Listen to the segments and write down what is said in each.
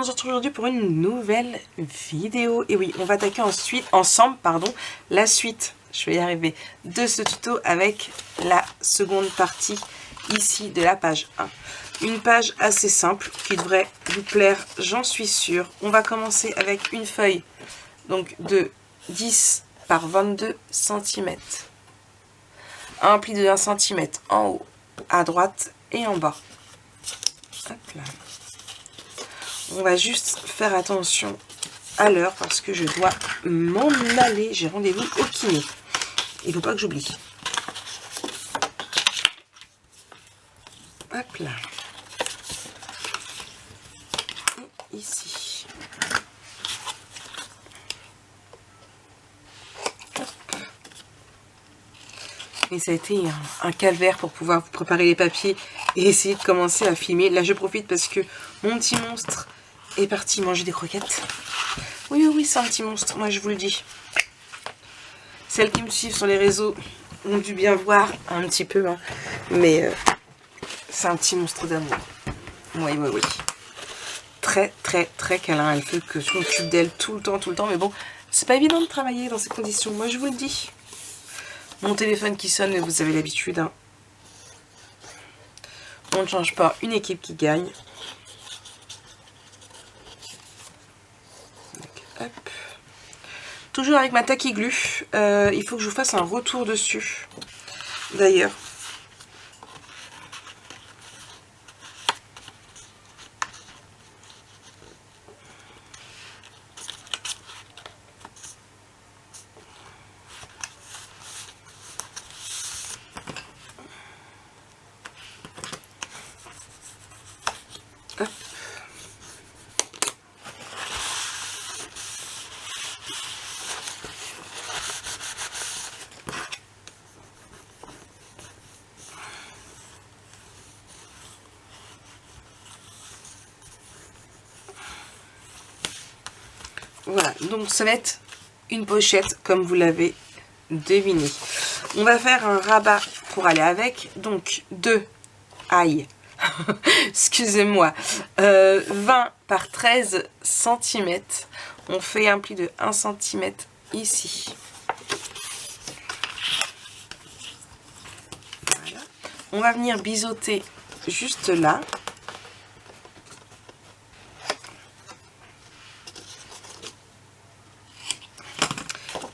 on se retrouve aujourd'hui pour une nouvelle vidéo. Et oui, on va attaquer ensemble la suite, je vais y arriver, de ce tuto avec la seconde partie ici de la page 1. Une page assez simple qui devrait vous plaire, j'en suis sûre. On va commencer avec une feuille donc de 10 par 22 cm. Un pli de 1 cm en haut, à droite et en bas. Hop là. On va juste faire attention à l'heure parce que je dois m'en aller. J'ai rendez-vous au kiné. Il ne faut pas que j'oublie. Hop là. Et ici. Hop. Et ça a été un calvaire pour pouvoir vous préparer les papiers et essayer de commencer à filmer. Là, je profite parce que mon petit monstre est parti manger des croquettes. Oui, c'est un petit monstre, moi je vous le dis. Celles qui me suivent sur les réseaux ont dû bien voir un petit peu, hein. Mais c'est un petit monstre d'amour. Oui. Très câlin. Elle fait que je m'occupe d'elle tout le temps. Mais bon, c'est pas évident de travailler dans ces conditions, moi je vous le dis. Mon téléphone qui sonne, mais vous avez l'habitude, hein. On ne change pas une équipe qui gagne. Hop. Toujours avec ma tacky glue. Il faut que je vous fasse un retour dessus. D'ailleurs. Hop. Voilà, donc ça va être une pochette comme vous l'avez deviné. On va faire un rabat pour aller avec, donc 2, aïe, excusez-moi, 20 par 13 cm. On fait un pli de 1 cm ici. Voilà. On va venir biseauter juste là.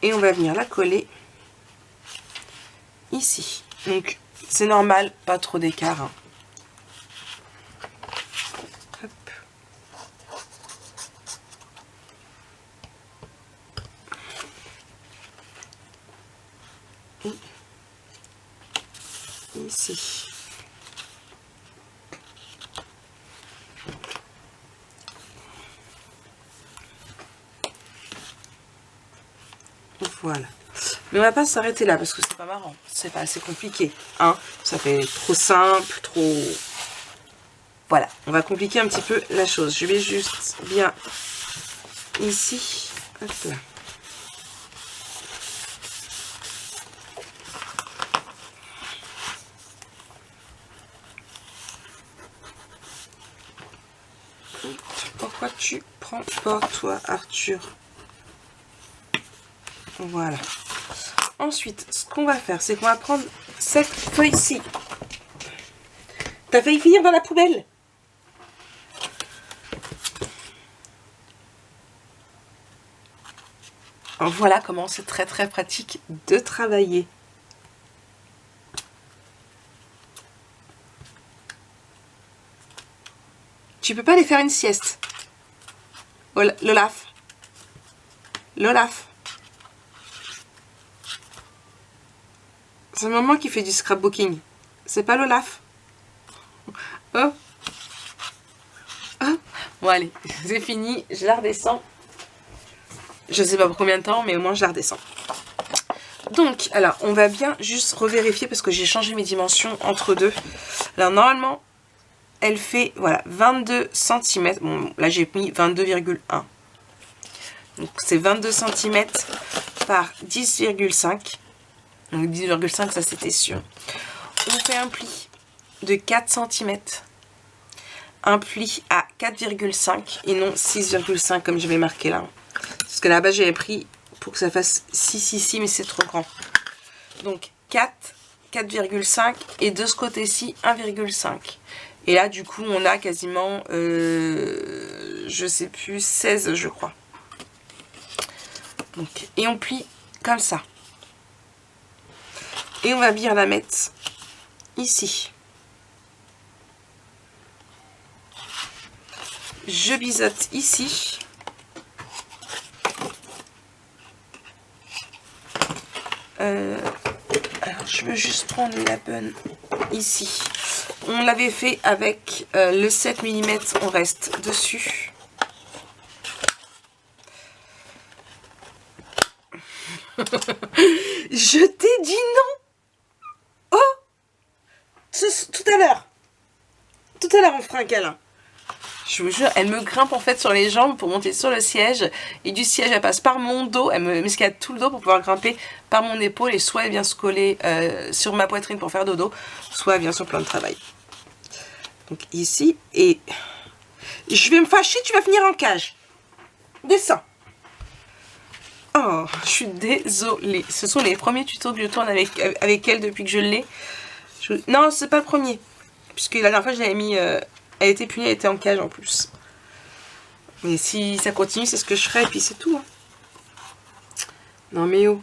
Et on va venir la coller ici. Donc c'est normal, pas trop d'écart, hein. Hop. Et ici. Voilà. Mais on va pas s'arrêter là parce que c'est pas marrant. C'est pas assez compliqué, hein. Ça fait trop simple, trop... Voilà. On va compliquer un petit peu la chose. Je vais juste bien ici. Hop là. Pourquoi tu prends pas, toi, Arthur? Voilà. Ensuite, ce qu'on va faire, c'est qu'on va prendre cette feuille-ci. T'as failli finir dans la poubelle? Voilà comment c'est très pratique de travailler. Tu peux pas aller faire une sieste. L'Olaf. C'est maman qui fait du scrapbooking. C'est pas l'Olaf. Oh. Bon allez, c'est fini. Je la redescends. Je sais pas pour combien de temps, mais au moins je la redescends. Donc, alors, on va bien juste revérifier parce que j'ai changé mes dimensions entre deux. Alors, normalement, elle fait, voilà, 22 cm. Bon, là, j'ai mis 22,1. Donc, c'est 22 cm par 10,5. Donc, 10,5, ça, c'était sûr. On fait un pli de 4 cm. un pli à 4,5 et non 6,5 comme j'avais marqué là. Parce que là-bas j'avais pris pour que ça fasse 6 ici, mais c'est trop grand. Donc 4, 4,5 et de ce côté-ci 1,5. Et là du coup on a quasiment, je sais plus, 16 je crois. Donc, et on plie comme ça. Et on va bien la mettre ici. Je biseaute ici. Alors je veux juste prendre la bonne ici. On l'avait fait avec le 7 mm, on reste dessus. Je t'ai dit non. Oh, tout à l'heure on fera un câlin. Je vous jure, elle me grimpe en fait sur les jambes pour monter sur le siège. Et du siège, elle passe par mon dos. Elle me escalade tout le dos pour pouvoir grimper par mon épaule. Et soit elle vient se coller sur ma poitrine pour faire dodo, soit elle vient sur le plan de travail. Donc ici, et je vais me fâcher, tu vas finir en cage. Descends. Oh, je suis désolée. Ce sont les premiers tutos que je tourne avec elle depuis que je l'ai. Non, c'est pas le premier. Puisque la dernière fois, je l'avais mis... elle était punie, elle était en cage en plus. Mais si ça continue, c'est ce que je ferai et puis c'est tout. Hein. Non mais oh.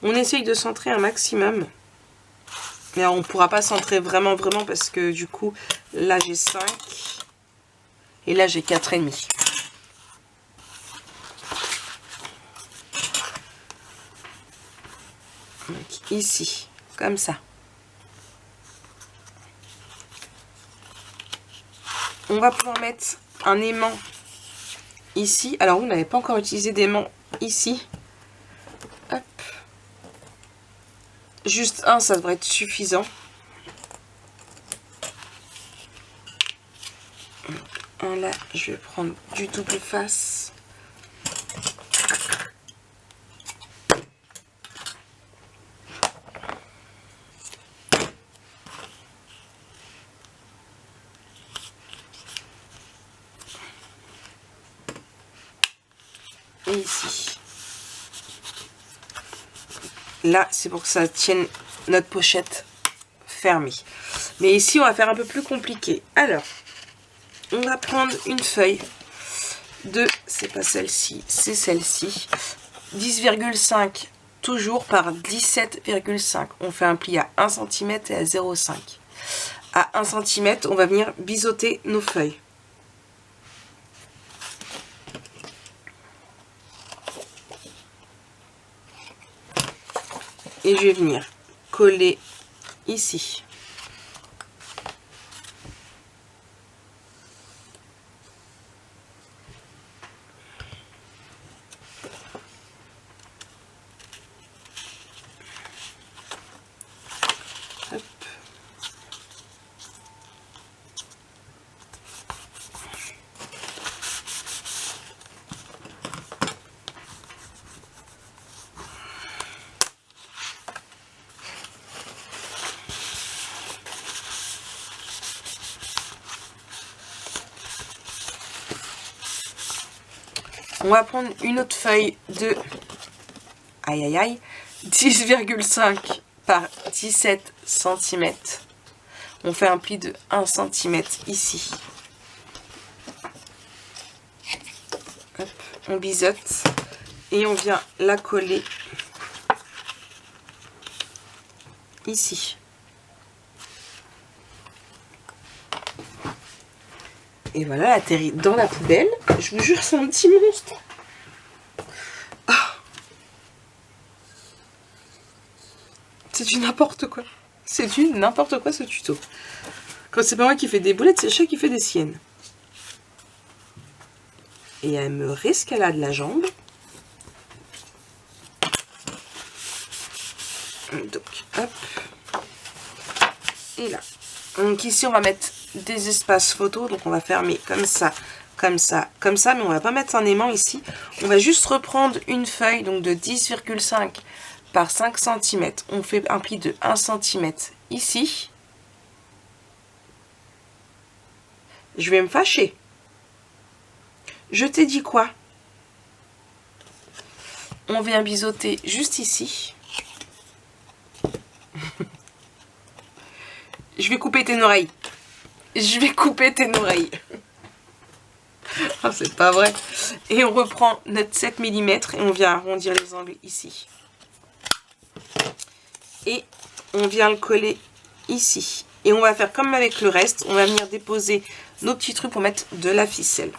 On essaye de centrer un maximum. Mais alors, on ne pourra pas centrer vraiment parce que du coup, là j'ai 5. Et là j'ai 4,5. Donc ici, comme ça. On va pouvoir mettre un aimant ici. Alors, on n'avait pas encore utilisé d'aimant ici. Hop. Juste un, ça devrait être suffisant. Un là, je vais prendre du double face. Et ici. Là, c'est pour que ça tienne notre pochette fermée. Mais ici, on va faire un peu plus compliqué. Alors, on va prendre une feuille de, c'est pas celle-ci, c'est celle-ci. 10,5 toujours par 17,5. On fait un pli à 1 cm et à 0,5. À 1 cm, on va venir biseauter nos feuilles. Et je vais venir coller ici. Hop. On va prendre une autre feuille de 10,5 par 17 cm. On fait un pli de 1 cm ici. Hop, on biseaute et on vient la coller ici. Et voilà, elle atterrit dans la poubelle. Je vous jure, c'est un petit monstre. Oh. C'est du n'importe quoi. C'est du n'importe quoi ce tuto. Quand c'est pas moi qui fais des boulettes, c'est le chat qui fait des siennes. Et elle me rescalade la jambe. Donc, hop. Et là. Donc ici, on va mettre des espaces photos. Donc on va fermer comme ça, comme ça, comme ça. Mais on va pas mettre un aimant ici. On va juste reprendre une feuille donc de 10,5 par 5 cm. On fait un pli de 1 cm ici, je vais me fâcher. Je t'ai dit quoi? On vient biseauter juste ici. Je vais couper tes oreilles. Je vais couper tes oreilles. Oh, c'est pas vrai. Et on reprend notre 7 mm et on vient arrondir les angles ici. Et on vient le coller ici. Et on va faire comme avec le reste. On va venir déposer nos petits trucs pour mettre de la ficelle.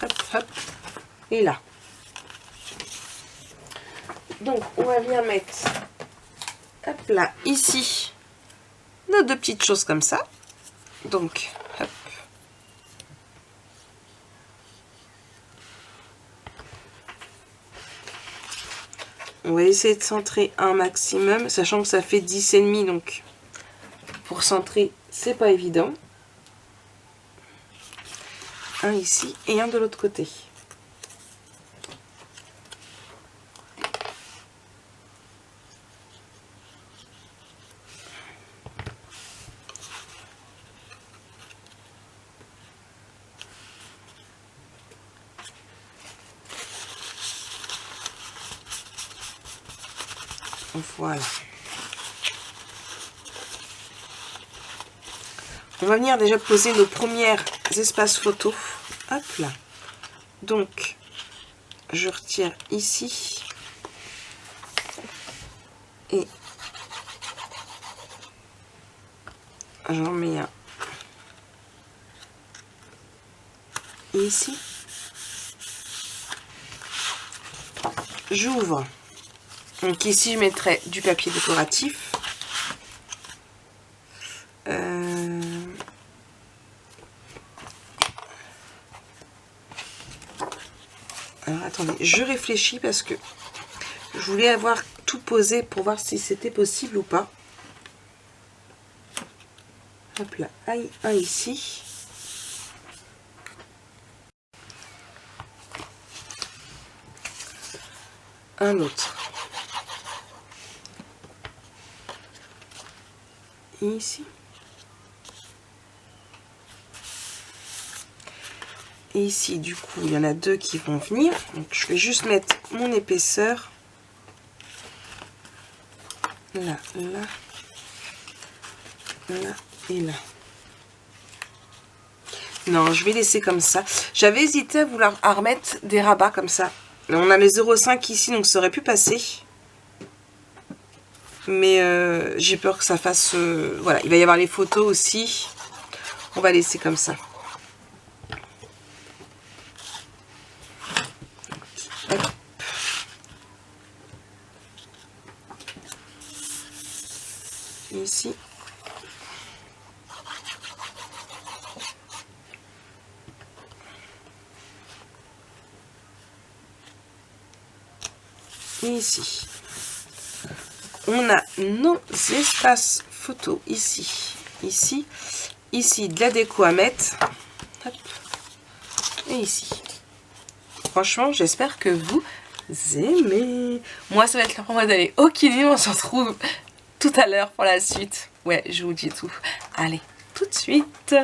Hop, hop, et là. Donc, on va venir mettre, hop là, ici, nos deux petites choses comme ça. Donc, hop. On va essayer de centrer un maximum, sachant que ça fait 10,5, donc pour centrer, c'est pas évident. Un ici et un de l'autre côté. Voilà. On va venir déjà poser nos premiers espaces photos. Hop là. Donc, je retire ici. Et j'en mets un ici. J'ouvre. Donc ici, je mettrai du papier décoratif. Alors attendez, je réfléchis parce que je voulais avoir tout posé pour voir si c'était possible ou pas. Hop là, un ici. Un autre. Et ici. Et ici, du coup, il y en a deux qui vont venir. Donc, je vais juste mettre mon épaisseur. Là, là, là et là. Non, je vais laisser comme ça. J'avais hésité à remettre des rabats comme ça. On a les 0,5 ici, donc ça aurait pu passer. Mais j'ai peur que ça fasse... voilà, il va y avoir les photos aussi. On va laisser comme ça. Hop. Ici. Et ici. On a nos espaces photos ici, ici, ici de la déco à mettre, hop, et ici. Franchement, j'espère que vous aimez. Moi, ça va être l'heure pour moi d'aller au kiné. On se retrouve tout à l'heure pour la suite. Ouais, je vous dis tout. Allez, tout de suite.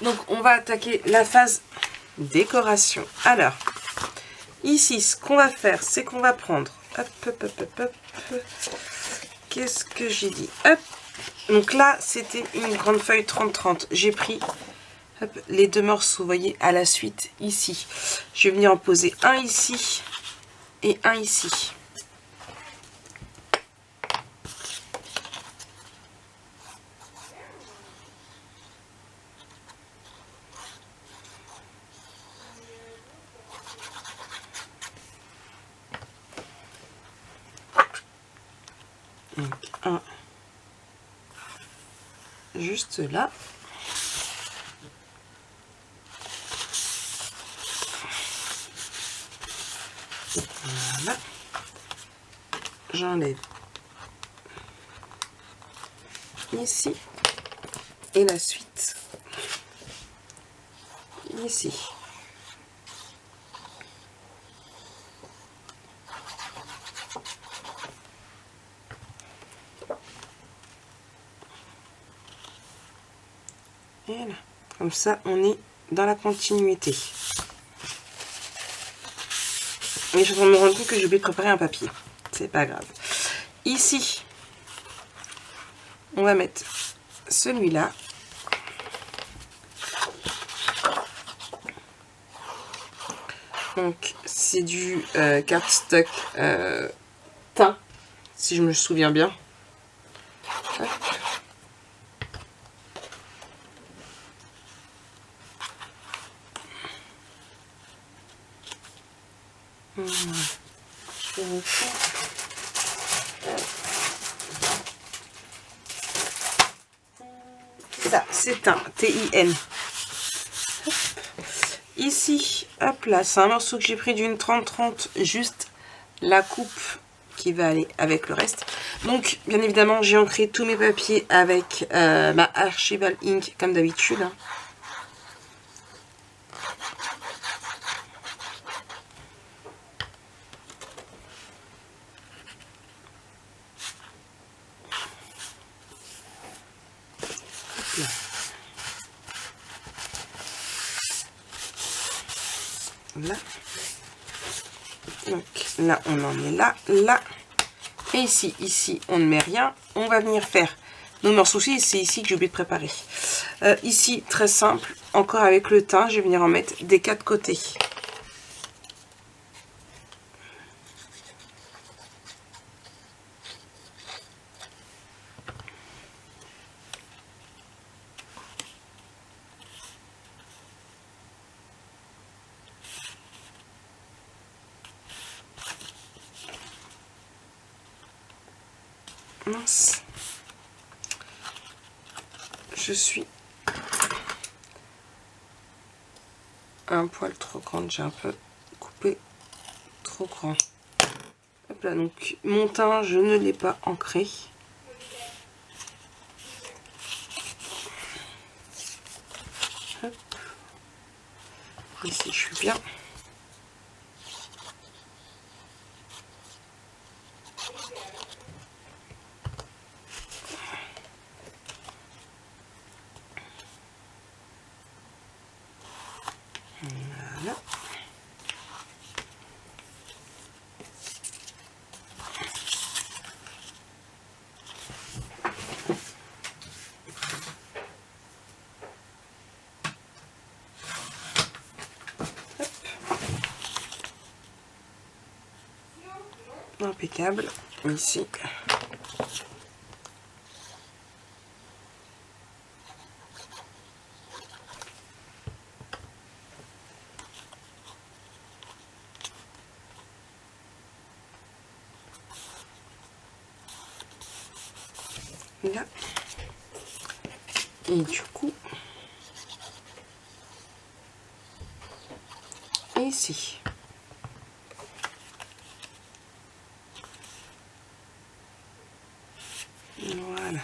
Donc, on va attaquer la phase décoration. Alors, ici, ce qu'on va faire, c'est qu'on va prendre... Hop, hop, hop, hop, hop. Qu'est-ce que j'ai dit? Hop. Donc là, c'était une grande feuille 30-30. J'ai pris hop, les deux morceaux, vous voyez, à la suite, ici. Je vais venir en poser un ici et un ici. Donc un juste là. Voilà. J'enlève ici et la suite ici. Voilà. Comme ça, on est dans la continuité. Mais je suis en train de me rendre compte que j'ai oublié de préparer un papier. C'est pas grave. Ici, on va mettre celui-là. Donc, c'est du cardstock teint, si je me souviens bien. Hop. Ça, c'est un TIN. Ici, hop là, c'est un morceau que j'ai pris d'une 30-30, juste la coupe qui va aller avec le reste. Donc, bien évidemment, j'ai ancré tous mes papiers avec ma Archival Ink, comme d'habitude. Là. Donc là, on en est là, là. Et ici, on ne met rien. On va venir faire nos morceaux aussi. C'est ici que j'ai oublié de préparer. Ici, très simple, encore avec le teint, je vais venir en mettre des 4 côtés. Mince. Je suis un poil trop grande, j'ai un peu coupé trop grand. Hop là, donc mon teint, je ne l'ai pas ancré. Hop. Ici, je suis bien. Voilà. Impeccable. Ici. Là. Et du coup, ici. Voilà.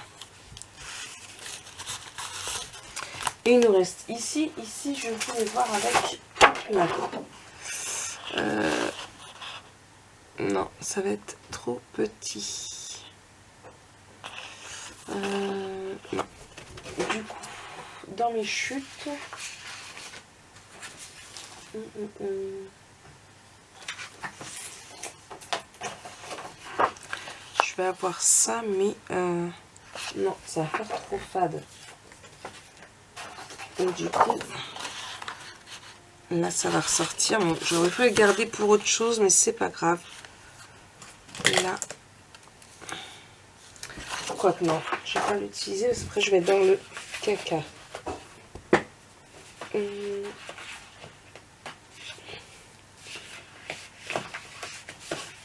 Et il nous reste ici. Ici, je voulais voir avec... Là. Non, ça va être trop petit. Non. Du coup, dans mes chutes... Je vais avoir ça, mais... non, ça va faire trop fade. Donc du coup... Là, ça va ressortir. Bon, j'aurais pu le garder pour autre chose, mais c'est pas grave. Là. Quoique non, je vais pas l'utiliser parce que après je vais dans le caca.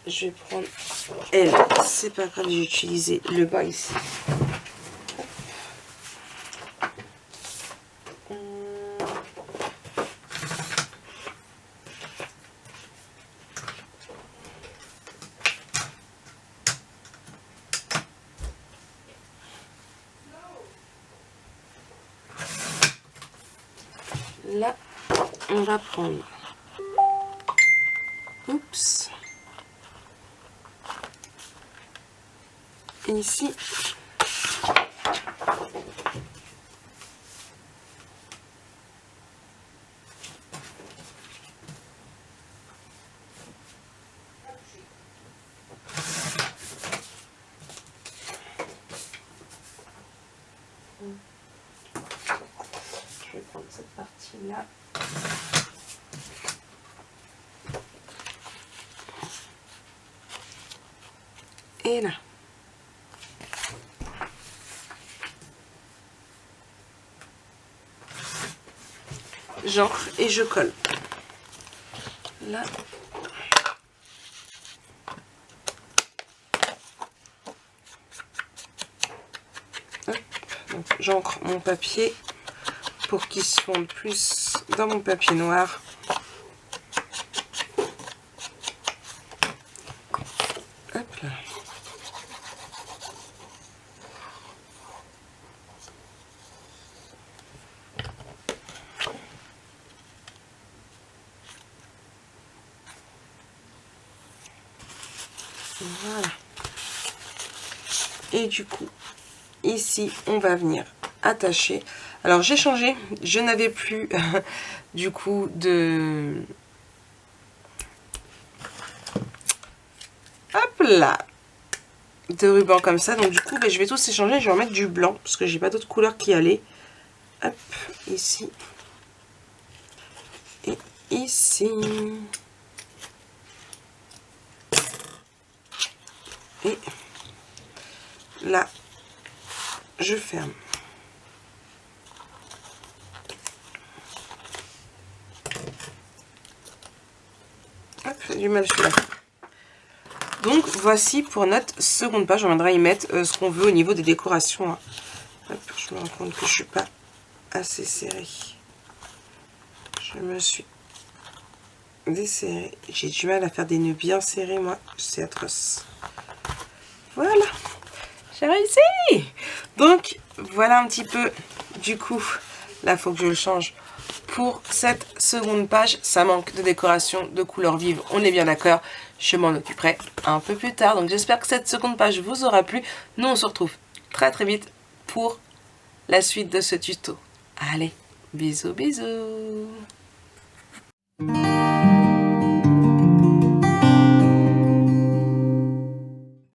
je vais prendre elle, c'est pas grave, j'ai utilisé le bas ici. Là, on va prendre, oups, ici, je vais prendre cette partie-là. Et là. J'ancre et je colle. Là. J'ancre mon papier pour qu'il se fonde plus dans mon papier noir. Hop là. Voilà. Et du coup, ici, on va venir attacher. Alors, j'ai changé. Je n'avais plus, du coup, de... Hop là, de ruban comme ça. Donc, du coup, je vais tous échanger. Je vais en mettre du blanc parce que j'ai pas d'autres couleurs qui allaient. Hop, ici. Et ici. Et là, je ferme. Hop, j'ai du mal celui-là. Donc, voici pour notre seconde page. On viendra y mettre ce qu'on veut au niveau des décorations. Hein. Hop, je me rends compte que je suis pas assez serrée. Je me suis desserrée. J'ai du mal à faire des nœuds bien serrés, moi. C'est atroce. Voilà, j'ai réussi. Donc, voilà un petit peu, du coup, là, il faut que je le change. Pour cette seconde page, ça manque de décoration, de couleurs vives, on est bien d'accord. Je m'en occuperai un peu plus tard. Donc, j'espère que cette seconde page vous aura plu. Nous, on se retrouve très très vite pour la suite de ce tuto. Allez, bisous, bisous.